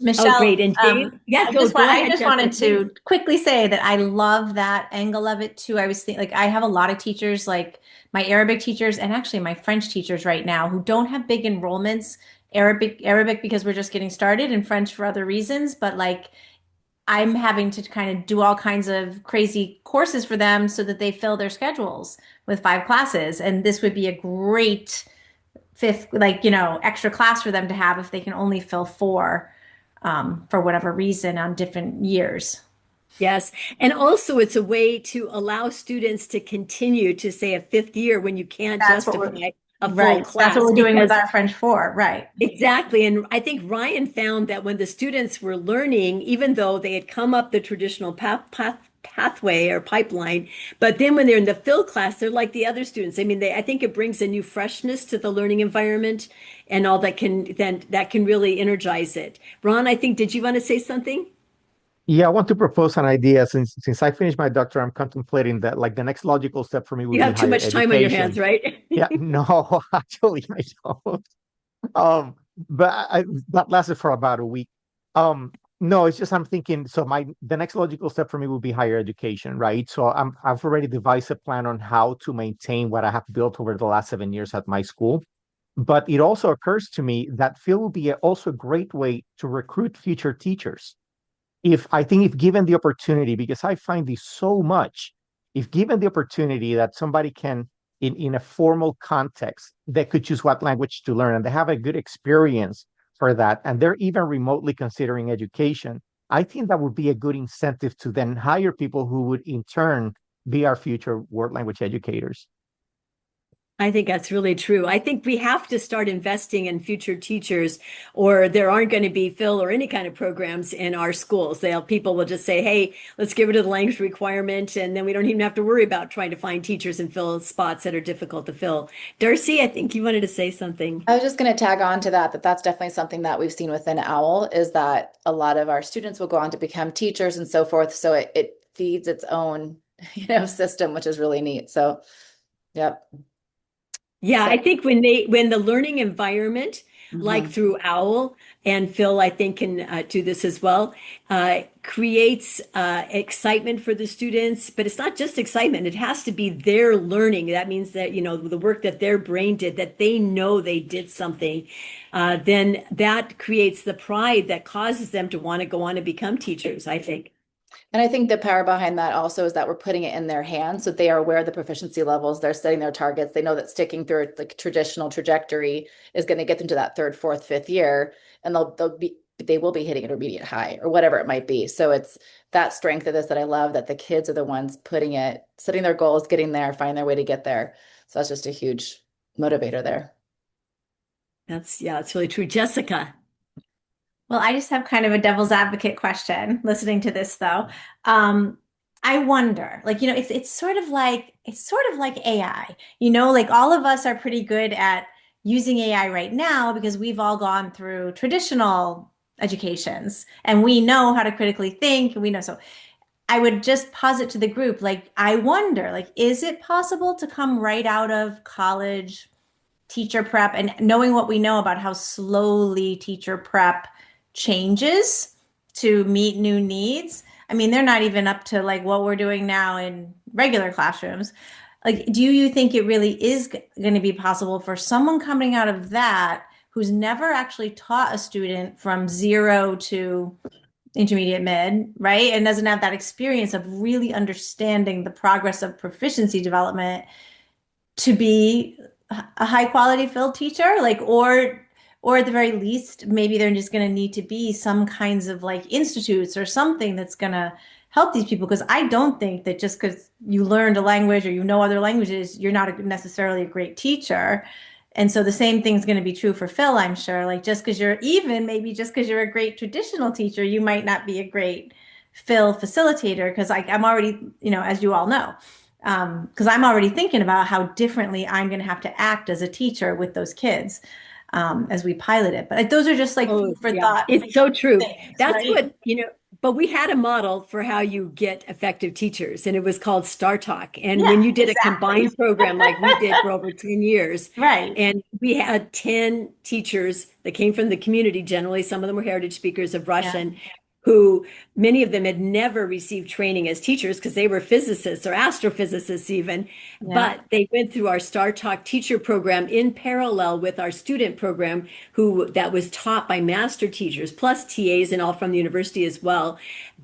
Michelle, great. And Dave? Yeah, go I ahead, just Jessica, wanted to please. quickly say that I love that angle of it too. I was thinking, like, I have a lot of teachers, like my Arabic teachers and actually my French teachers right now, who don't have big enrollments. Arabic because we're just getting started, and French for other reasons. But like, I'm having to kind of do all kinds of crazy courses for them so that they fill their schedules with 5 classes. And this would be a great fifth, like, extra class for them to have if they can only fill 4 for whatever reason on different years. Yes. And also it's a way to allow students to continue to say a 5th year when you can't That's what we're justify a full right. That's what class, we're doing with because our French 4, right? exactly. And I think Ryan found that when the students were learning, even though they had come up the traditional pathway or pipeline, but then when they're in the Phil class, they're like the other students. I mean, I think it brings a new freshness to the learning environment, and all that can really energize it. Ron, I think, did you want to say something? Yeah, I want to propose an idea. Since I finished my doctorate, I'm contemplating that like the next logical step for me would You be have too higher much time on your hands, education. right? Yeah, no, actually I don't. Um, but that lasted for about a week. No, it's just I'm thinking. So the next logical step for me would be higher education, right? So I've already devised a plan on how to maintain what I have built over the last 7 years at my school. But it also occurs to me that Phil will be also a great way to recruit future teachers. If given the opportunity, because I find this so much, if given the opportunity that somebody can in a formal context, they could choose what language to learn and they have a good experience for that, and they're even remotely considering education, I think that would be a good incentive to then hire people who would in turn be our future world language educators. I think that's really true. I think we have to start investing in future teachers, or there aren't going to be Phil or any kind of programs in our schools. People will just say, hey, let's get rid of the language requirement, and then we don't even have to worry about trying to find teachers and fill spots that are difficult to fill. Darcy, I think you wanted to say something. I was just going to tag on to that's definitely something that we've seen within OWL, is that a lot of our students will go on to become teachers and so forth. So it feeds its own, system, which is really neat. So, yep. Yeah, I think when the learning environment like Mhm. through OWL, and Phil, I think, can do this as well, creates excitement for the students. But it's not just excitement, it has to be their learning. That means that, you know, the work that their brain did, that they know they did something. Then that creates the pride that causes them to want to go on and become teachers, I think. And I think the power behind that also is that we're putting it in their hands so they are aware of the proficiency levels. They're setting their targets. They know that sticking through a like traditional trajectory is going to get them to that third, fourth, fifth year, and they will be hitting an intermediate high or whatever it might be. So it's that strength of this that I love, that the kids are the ones putting it, setting their goals, getting there, finding their way to get there. So that's just a huge motivator there. Yeah, it's really true. Jessica. Well, I just have kind of a devil's advocate question listening to this though. I wonder, like, you know, it's sort of like AI. You know, like all of us are pretty good at using AI right now because we've all gone through traditional educations and we know how to critically think and we know. So I would just posit to the group, like, I wonder, like, is it possible to come right out of college teacher prep and knowing what we know about how slowly teacher prep changes to meet new needs? I mean, they're not even up to like what we're doing now in regular classrooms. Like, do you think it really is going to be possible for someone coming out of that who's never actually taught a student from zero to intermediate mid, right? And doesn't have that experience of really understanding the progress of proficiency development to be a high quality field teacher, like, or at the very least maybe they're just going to need to be some kinds of like institutes or something that's going to help these people, because I don't think that just because you learned a language or you know other languages you're not necessarily a great teacher. And so the same thing's going to be true for Phil, I'm sure. Like, just because you're even maybe just because you're a great traditional teacher you might not be a great Phil facilitator, because I'm already, you know, as you all know, because I'm already thinking about how differently I'm going to have to act as a teacher with those kids as we pilot it. But like, those are just like Oh, food for yeah, thought it's so true. things, That's right? what, you know, but we had a model for how you get effective teachers, and it was called Star Talk. And Yeah, when you did a exactly. combined program like we did for over 10 years, Right. and we had 10 teachers that came from the community, generally, some of them were heritage speakers of Yeah. Russian, who many of them had never received training as teachers because they were physicists or astrophysicists even, Yeah. but they went through our Star Talk teacher program in parallel with our student program, who that was taught by master teachers plus TAs and all from the university as well.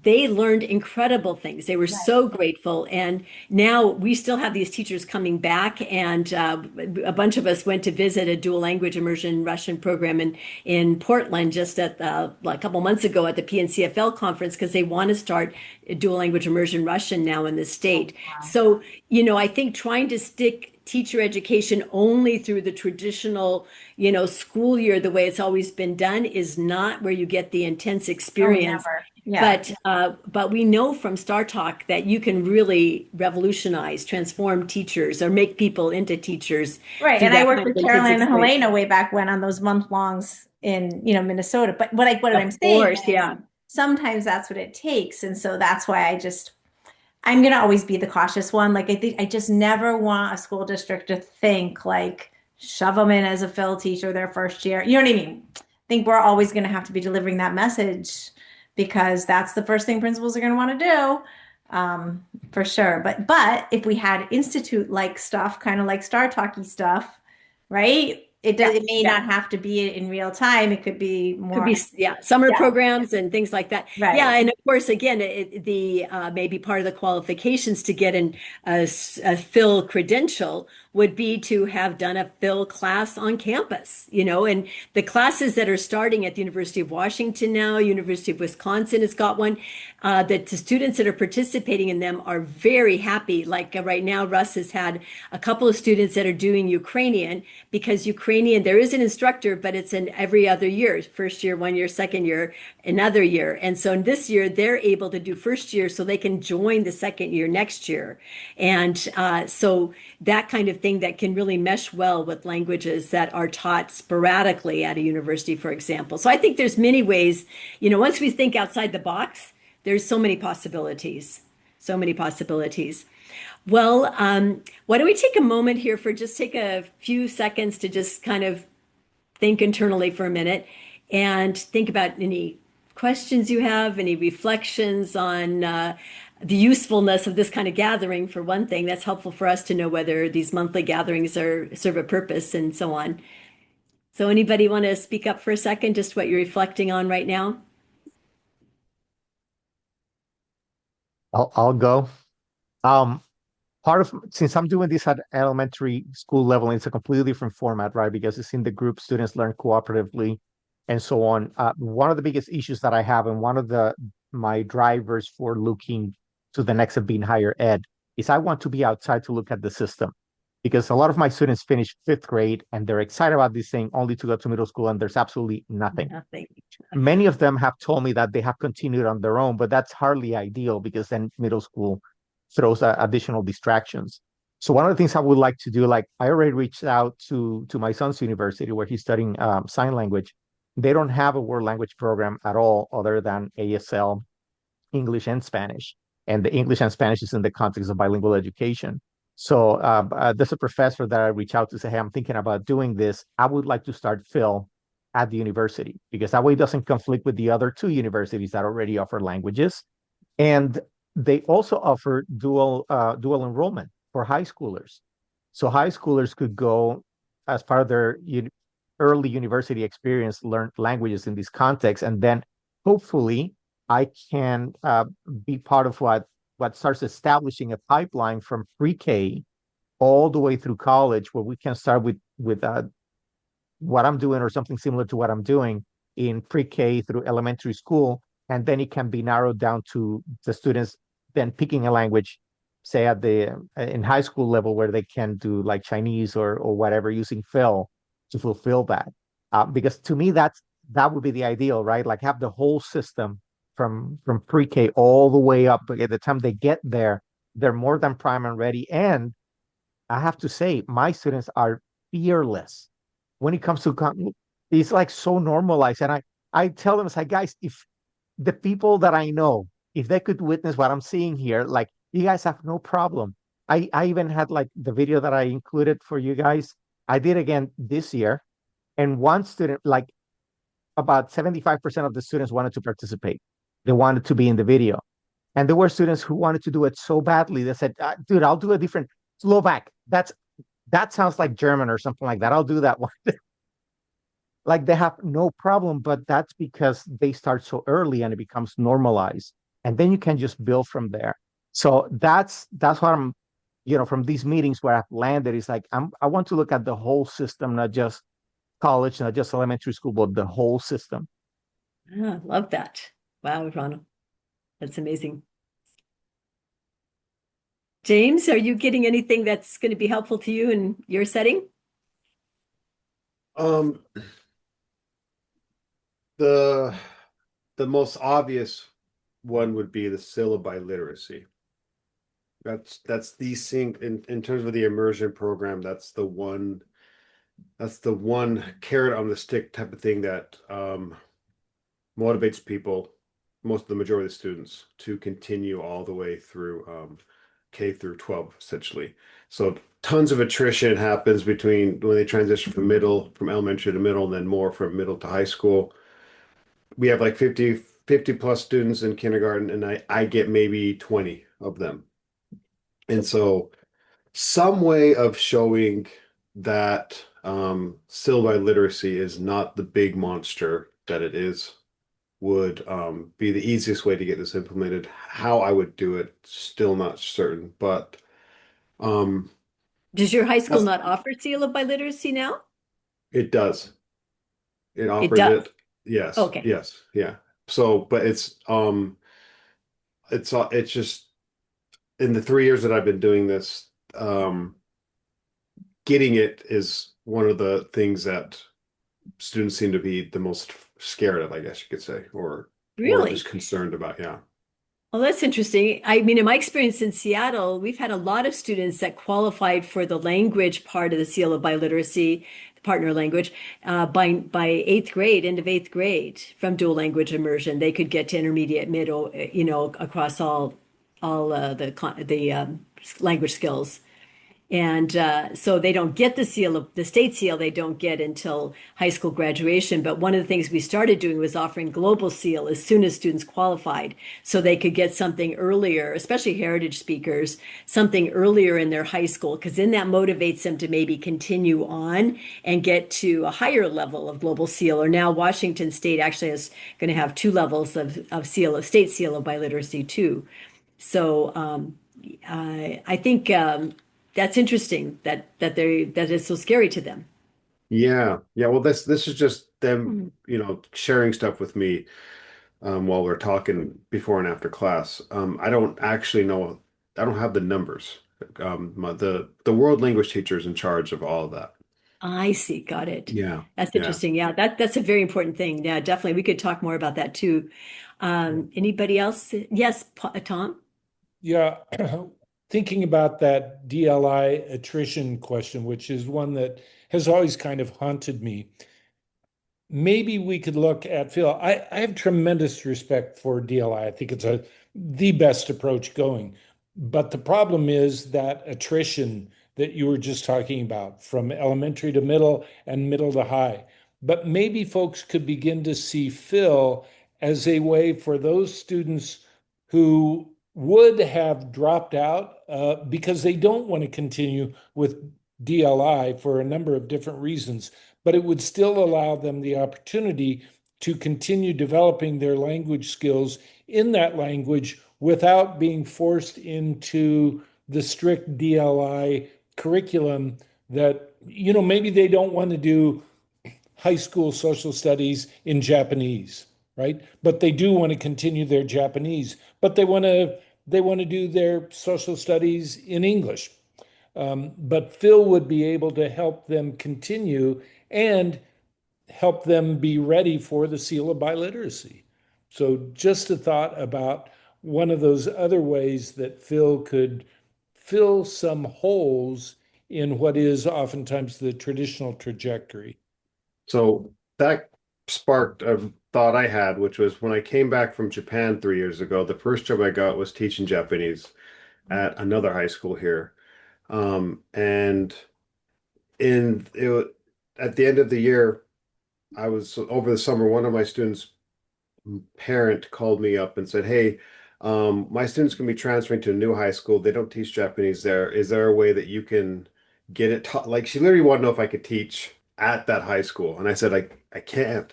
They learned incredible things. They were Right. so grateful. And now we still have these teachers coming back. And a bunch of us went to visit a dual language immersion Russian program in Portland just at a couple months ago at the PNCFL conference, because they want to start dual language immersion Russian now in the state. So, you know, I think trying to stick teacher education only through the traditional, you know, school year, the way it's always been done, is not where you get the intense Oh, experience. never. Yeah. But we know from Star Talk that you can really revolutionize, transform teachers, or make people into teachers Right. through And I that worked kind of with intense Caroline and experience. Helena way back when on those month longs in, you know, Minnesota. But what Of I'm saying course, is yeah. sometimes that's what it takes. And so that's why I'm going to always be the cautious one. Like, I think I just never want a school district to think like shove them in as a Phil teacher their first year. You know what I mean? I think we're always going to have to be delivering that message because that's the first thing principals are going to want to do, for sure. But if we had institute like stuff, kind of like Star Talky stuff, right? Yeah, It may yeah. not have to be in real time. It could be Could more. be, yeah, summer Yeah, programs and things like that. Yeah, right. and of course, again, the maybe part of the qualifications to get a Phil credential would be to have done a Phil class on campus, you know, and the classes that are starting at the University of Washington now, University of Wisconsin has got one, that the students that are participating in them are very happy. Like right now, Russ has had a couple of students that are doing Ukrainian, because Ukrainian, there is an instructor, but it's in every other year, first year, 1 year, second year, another year. And so in this year, they're able to do first year so they can join the second year next year. And so that kind of thing that can really mesh well with languages that are taught sporadically at a university, for example. So I think there's many ways, you know, once we think outside the box, there's so many possibilities, so many possibilities. Well, why don't we take a moment here for just take a few seconds to just kind of think internally for a minute and think about any questions you have, any reflections on the usefulness of this kind of gathering, for one thing. That's helpful for us to know whether these monthly gatherings serve a purpose and so on. So anybody want to speak up for a second, just what you're reflecting on right now? I'll go. Um, Part of since I'm doing this at elementary school level, it's a completely different format, right? Because it's in the group, students learn cooperatively, and so on. One of the biggest issues that I have, and one of the my drivers for looking to the next of being higher ed, is I want to be outside to look at the system, because a lot of my students finish fifth grade and they're excited about this thing, only to go to middle school and there's absolutely nothing. Nothing. Many of them have told me that they have continued on their own, but that's hardly ideal because then middle school throws additional distractions. So one of the things I would like to do, like I already reached out to my son's university where he's studying sign language. They don't have a world language program at all other than ASL, English and Spanish. And the English and Spanish is in the context of bilingual education. So there's a professor that I reach out to say, hey, I'm thinking about doing this. I would like to start Phil at the university because that way it doesn't conflict with the other two universities that already offer languages. And they also offer dual enrollment for high schoolers. So high schoolers could go as part of their early university experience, learn languages in this context, and then hopefully I can be part of what starts establishing a pipeline from pre-K all the way through college, where we can start with what I'm doing or something similar to what I'm doing in pre-K through elementary school, and then it can be narrowed down to the students then picking a language, say at the in high school level where they can do like Chinese or whatever using Phil to fulfill that. Because to me that would be the ideal, right? Like have the whole system from pre-K all the way up. But at the time they get there, they're more than prime and ready. And I have to say, my students are fearless when it comes to it's like so normalized. And I tell them, it's like, guys, if the people that I know, if they could witness what I'm seeing here, like you guys have no problem. I even had like the video that I included for you guys. I did again this year. And one student, like about 75% of the students wanted to participate. They wanted to be in the video. And there were students who wanted to do it so badly. They said, dude, I'll do a different Slovak. That sounds like German or something like that. I'll do that one. Like they have no problem, but that's because they start so early and it becomes normalized. And then you can just build from there. So that's what I'm, from these meetings where I've landed, is like I want to look at the whole system, not just college, not just elementary school, but the whole system. Love that. Wow, Ronald. That's amazing. James, are you getting anything that's going to be helpful to you in your setting? The most obvious one would be the syllabi literacy. That's the thing in terms of the immersion program. That's the one carrot on the stick type of thing that motivates people, most of the majority of the students, to continue all the way through K through 12, essentially. So tons of attrition happens between when they transition from elementary to middle, and then more from middle to high school. We have like 50 plus students in kindergarten, and I get maybe 20 of them. And so some way of showing that syllabi literacy is not the big monster that it is would be the easiest way to get this implemented. How I would do it, still not certain, but does your high school not offer syllabi literacy now? It does. It offers does. it. Yes. Okay. Yes. Yeah. So, but it's just in the 3 years that I've been doing this, getting it is one of the things that students seem to be the most scared of, I guess you could say, or Really? just concerned about. Yeah. Well, that's interesting. I mean, in my experience in Seattle, we've had a lot of students that qualified for the language part of the syllabi literacy, the partner language, by eighth grade, end of eighth grade, from dual language immersion. They could get to intermediate, middle, across all the language skills. And so they don't get the state seal, they don't get until high school graduation. But one of the things we started doing was offering global seal as soon as students qualified so they could get something earlier, especially heritage speakers, something earlier in their high school, because then that motivates them to maybe continue on and get to a higher level of global seal. Or now Washington State actually is going to have two levels of seal, of state seal of biliteracy too. So I think that's interesting that it's so scary to them. Yeah. Yeah. Well, this is just them, Mhm. sharing stuff with me while we're talking before and after class. I don't actually know, I don't have the numbers. The world language teacher is in charge of all of that. I see. Got it. Yeah. That's Yeah. interesting. Yeah, that's a very important thing. Yeah, definitely. We could talk more about that too. Anybody else? Yes, Tom? Yeah, thinking about that DLI attrition question, which is one that has always kind of haunted me. Maybe we could look at Phil. I have tremendous respect for DLI. I think it's the best approach going. But the problem is that attrition that you were just talking about from elementary to middle and middle to high. But maybe folks could begin to see Phil as a way for those students who would have dropped out because they don't want to continue with DLI for a number of different reasons, but it would still allow them the opportunity to continue developing their language skills in that language without being forced into the strict DLI curriculum that, maybe they don't want to do high school social studies in Japanese, right? But they do want to continue their Japanese, but they want to do their social studies in English. But Phil would be able to help them continue and help them be ready for the seal of biliteracy. So just a thought about one of those other ways that Phil could fill some holes in what is oftentimes the traditional trajectory. So that sparked a thought I had, which was when I came back from Japan 3 years ago, the first job I got was teaching Japanese at another high school here. And at the end of the year, I was over the summer, one of my students' parent called me up and said, "Hey, my students can be transferring to a new high school. They don't teach Japanese there. Is there a way that you can get it taught?" Like she literally wanted to know if I could teach at that high school. And I said, I can't.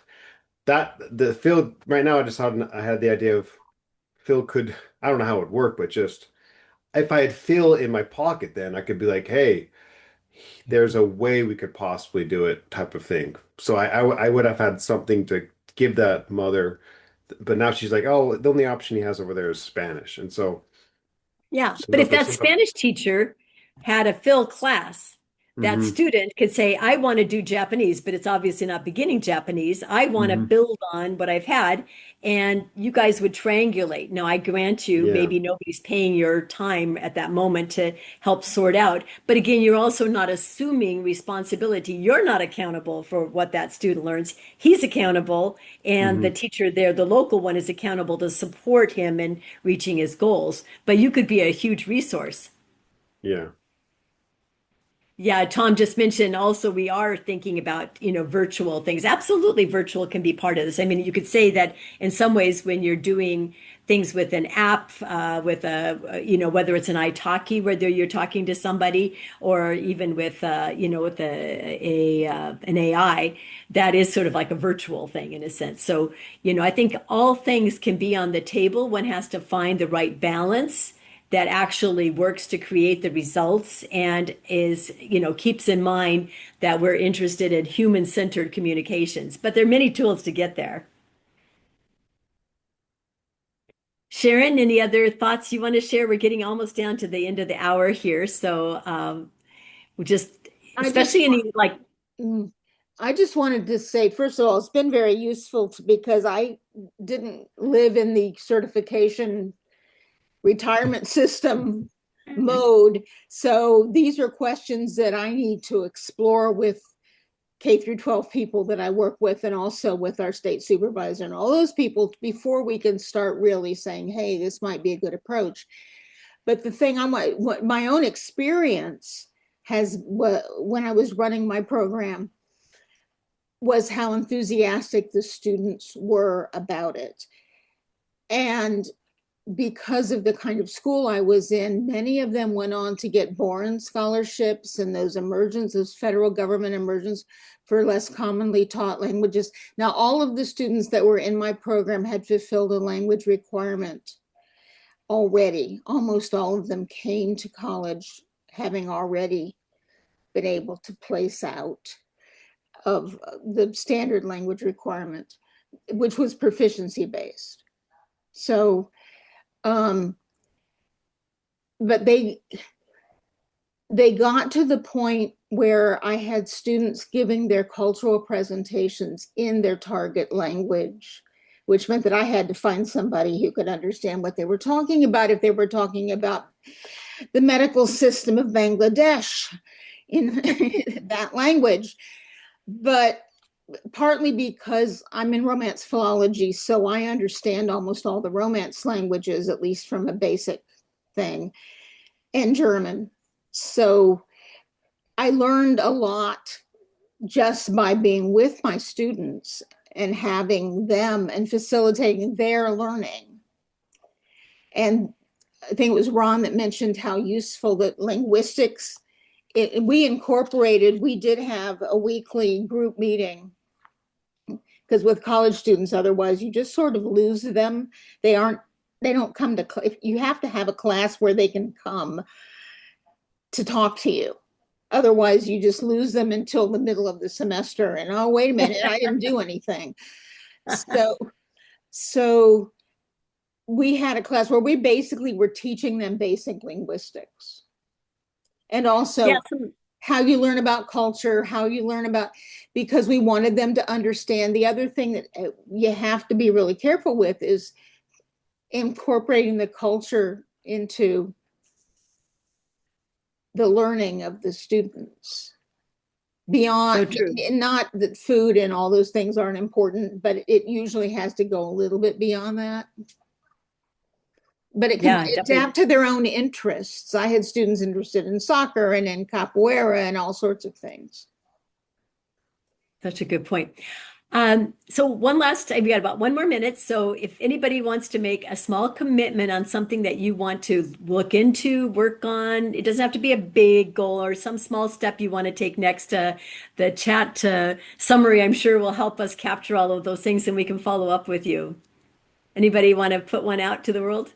That the Phil right now, I had the idea of Phil could, I don't know how it would work, but just if I had Phil in my pocket, then I could be like, hey, there's a way we could possibly do it type of thing. So I would have had something to give that mother, but now she's like, oh, the only option he has over there is Spanish. And so, Yeah, so but if the that so the, Spanish teacher had a Phil class, that hmm student could say, I want to do Japanese, but it's obviously not beginning Japanese. I want to hmm build on what I've had. And you guys would triangulate. Now, I grant you, yeah, maybe nobody's paying your time at that moment to help sort out. But again, you're also not assuming responsibility. You're not accountable for what that student learns. He's accountable. And the hmm teacher there, the local one, is accountable to support him in reaching his goals. But you could be a huge resource. yeah. Yeah, Tom just mentioned also we are thinking about, virtual things. Absolutely, virtual can be part of this. I mean, you could say that in some ways when you're doing things with an app, with whether it's an italki, whether you're talking to somebody, or even with, with an AI, that is sort of like a virtual thing in a sense. So, I think all things can be on the table. One has to find the right balance that actually works to create the results and is, keeps in mind that we're interested in human-centered communications. But there are many tools to get there. Sharon, any other thoughts you want to share? We're getting almost down to the end of the hour here. So we just, I just especially any like, Mm. I just wanted to say, first of all, it's been very useful because I didn't live in the certification retirement system mode. So these are questions that I need to explore with K through 12 people that I work with and also with our state supervisor and all those people before we can start really saying, hey, this might be a good approach. But the thing my own experience when I was running my program, was how enthusiastic the students were about it. And because of the kind of school I was in, many of them went on to get Boren scholarships and those federal government immersions for less commonly taught languages. Now, all of the students that were in my program had fulfilled a language requirement already. Almost all of them came to college having already been able to place out of the standard language requirement, which was proficiency based. So, but they got to the point where I had students giving their cultural presentations in their target language, which meant that I had to find somebody who could understand what they were talking about. If they were talking about the medical system of Bangladesh in that language, but partly because I'm in Romance philology, so I understand almost all the Romance languages, at least from a basic thing, and German. So I learned a lot just by being with my students and having them and facilitating their learning. And I think it was Ron that mentioned how useful that linguistics, we did have a weekly group meeting, because with college students, otherwise you just sort of lose them. They don't come to, you have to have a class where they can come to talk to you. Otherwise, you just lose them until the middle of the semester. And oh, wait a minute, I didn't do anything. So we had a class where we basically were teaching them basic linguistics. And also how you learn about culture, how you learn about, because we wanted them to understand. The other thing that you have to be really careful with is incorporating the culture into the learning of the students. Beyond, not that food and all those things aren't important, but it usually has to go a little bit beyond that. But it can adapt to their own interests. I had students interested in soccer and in capoeira and all sorts of things. Such a good point. So we got about one more minute. So if anybody wants to make a small commitment on something that you want to look into, work on, it doesn't have to be a big goal or some small step you want to take next. The chat summary, I'm sure, will help us capture all of those things and we can follow up with you. Anybody want to put one out to the world?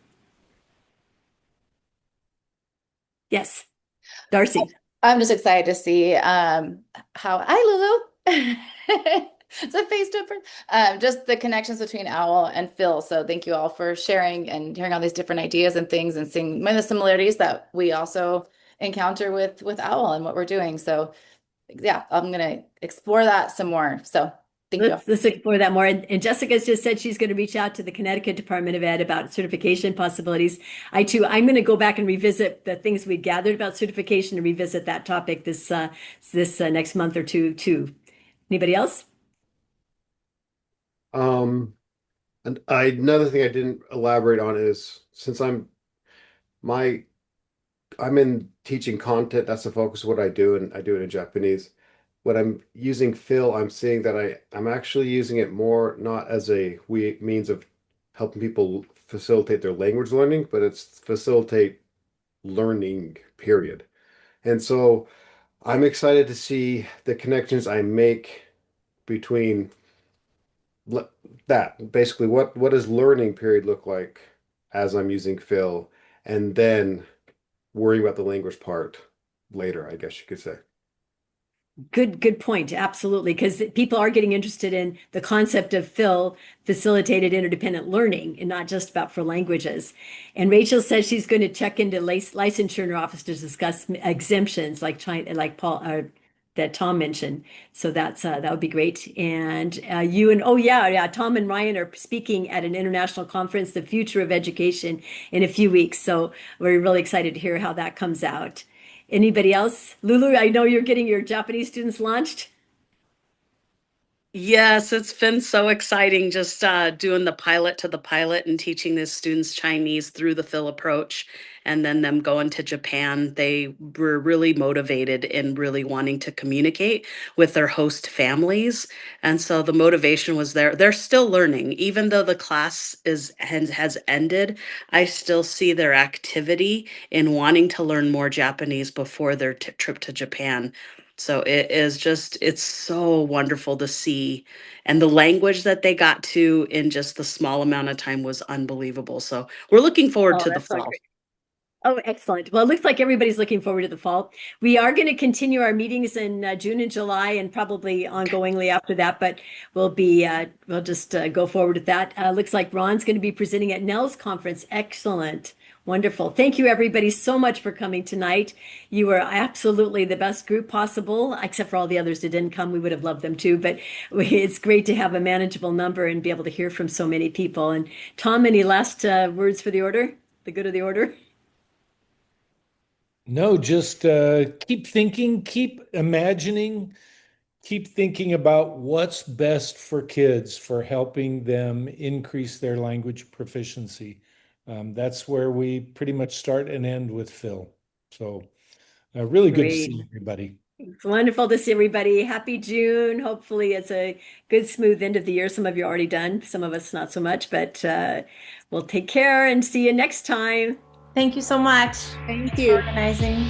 Yes, Darcy. I'm just excited to see hi Lulu. It's a face difference. Just the connections between Owl and Phil. So thank you all for sharing and hearing all these different ideas and things and seeing many of the similarities that we also encounter with Owl and what we're doing. So yeah, I'm gonna explore that some more. So thank you. Let's explore that more. And Jessica's just said she's going to reach out to the Connecticut Department of Ed about certification possibilities. I'm going to go back and revisit the things we gathered about certification and revisit that topic this next month or two too. Anybody else? And another thing I didn't elaborate on is, since I'm in teaching content, that's the focus of what I do, and I do it in Japanese. When I'm using Phil, I'm seeing that I'm actually using it more not as a means of helping people facilitate their language learning, but it's facilitate learning, period. And so I'm excited to see the connections I make between that. Basically, what does learning period look like as I'm using Phil, and then worrying about the language part later, I guess you could say. Good point. Absolutely. Because people are getting interested in the concept of Phil facilitated interdependent learning and not just about for languages. And Rachel says she's going to check into licensure in her office to discuss exemptions like China, like Paul, that Tom mentioned. So that would be great. And Tom and Ryan are speaking at an international conference, The Future of Education, in a few weeks. So we're really excited to hear how that comes out. Anybody else? Lulu, I know you're getting your Japanese students launched. Yes, it's been so exciting just doing the pilot to the pilot and teaching the students Chinese through the Phil approach and then them going to Japan. They were really motivated in really wanting to communicate with their host families. And so the motivation was there. They're still learning, even though the class has ended. I still see their activity in wanting to learn more Japanese before their trip to Japan. So it's so wonderful to see. And the language that they got to in just the small amount of time was unbelievable. So we're looking forward Oh, to the that's so fall. great. Oh, excellent. Well, it looks like everybody's looking forward to the fall. We are going to continue our meetings in June and July and probably ongoingly after that, but we'll just go forward with that. Looks like Ron's going to be presenting at Nell's conference. Excellent. Wonderful. Thank you, everybody, so much for coming tonight. You were absolutely the best group possible, except for all the others that didn't come. We would have loved them too, but it's great to have a manageable number and be able to hear from so many people. And Tom, any last words for the order? The good of the order? No, just keep thinking, keep imagining, keep thinking about what's best for kids for helping them increase their language proficiency. That's where we pretty much start and end with Phil. So really good to Great. see everybody. It's wonderful to see everybody. Happy June. Hopefully, it's a good, smooth end of the year. Some of you already done, some of us not so much, but we'll take care and see you next time. Thank you so much. Thank Thanks for you. organizing.